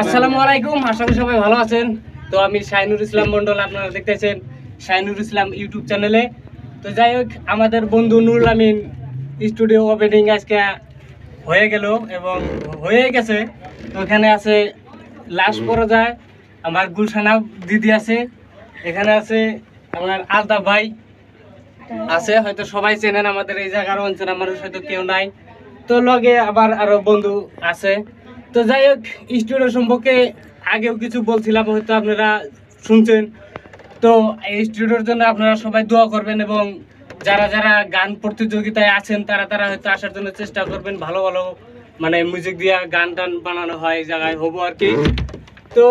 আসসালামু আলাইকুম, আশা করি সবাই ভালো আছেন। তো আমি শাহিনুর ইসলাম মন্ডল, আপনারা দেখতেছেন শাহিনুর ইসলাম ইউটিউব চ্যানেলে। তো যাই হোক, আমাদের বন্ধু নুরুল আমিন স্টুডিও ওপেনিং আজকে হয়ে গেল এবং হয়ে গেছে। তো এখানে আছে লাশ পড়া যায়, আমার গুলশানা দিদি আছে, এখানে আছে আমার আলতাফ ভাই আছে, হয়তো সবাই চেনেন আমাদের এই জায়গার অঞ্চলের মানুষ, হয়তো কেউ নাই। তো লগে আবার আরো বন্ধু আছে। তো যাই হোক, স্টুডিও সম্পর্কে আগেও কিছু বলছিলাম, হয়তো আপনারা শুনছেন। তো এই স্টুডিওর জন্য আপনারা সবাই দোয়া করবেন এবং যারা যারা গান প্রতিযোগিতায় আছেন তারা হয়তো আসার জন্য চেষ্টা করবেন। ভালো ভালো মানে মিউজিক দিয়ে গান টান বানানো হয় এই জায়গায় হবো আর কি। তো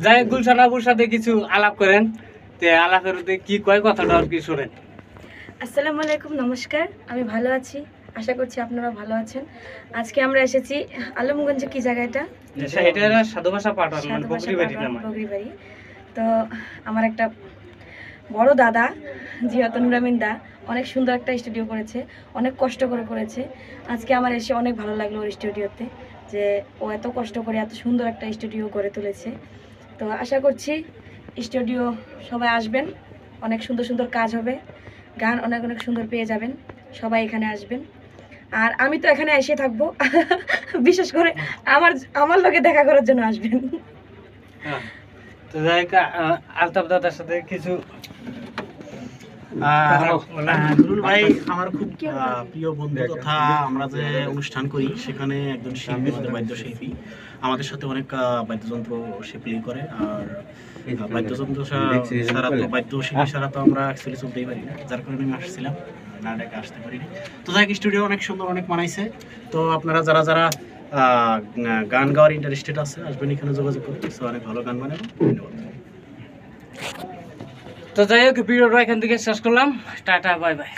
যাই হোক, গুলশান আবুর সাথে কিছু আলাপ করেন, তো আলাপের কি কয় কথাটা আর কি শোনেন। আসসালামু আলাইকুম, নমস্কার। আমি ভালো আছি, আশা করছি আপনারা ভালো আছেন। আজকে আমরা এসেছি আলমগঞ্জে, কি জায়গাটা? এটা সাধু ভাষা পাঠান, মানে বকরিবাড়ি নাম। বকরিবাড়ি। তো আমার একটা বড় দাদা জিয়াত নুর আমিন দা অনেক সুন্দর একটা স্টুডিও করেছে, অনেক কষ্ট করে করেছে। আজকে আমার এসে অনেক ভালো লাগলো ওর স্টুডিওতে, যে ও এত কষ্ট করে এত সুন্দর একটা স্টুডিও গড়ে তুলেছে। তো আশা করছি স্টুডিও সবাই আসবেন, অনেক সুন্দর সুন্দর কাজ হবে, গান অনেক অনেক সুন্দর পেয়ে যাবেন, সবাই এখানে আসবেন। আর আমি তো এখানে এসে থাকবো বিশেষ করে আমার লোকে দেখা করার জন্য আসবেন। তো যাই হোক, আলতাফ দাদার সাথে কিছু নুরুল ভাই আমার খুব প্রিয় বন্ধু তথা আমরা যে অনুষ্ঠান করি সেখানে একজন শিল্পী, আমাদের বাদ্যশিল্পী, আমাদের সাথে অনেক বাদ্যযন্ত্র সে প্লে করে। আর বাদ্যযন্ত্র ছাড়া তো বাদ্যশিল্পী ছাড়া তো আমরা অ্যাকচুয়ালি চলতেই পারি না, যার কারণে আমি আসছিলাম, না ডেকে আসতে পারিনি। তো যাই স্টুডিও অনেক সুন্দর, অনেক মানাইছে। তো আপনারা যারা যারা গান গাওয়ার ইন্টারেস্টেড আছে আসবেন, এখানে যোগাযোগ করতে, অনেক ভালো গান বানাবো। ধন্যবাদ। তো যাই হোক, ভিডিওটা এখান থেকে শেষ করলাম। Tata, bye bye.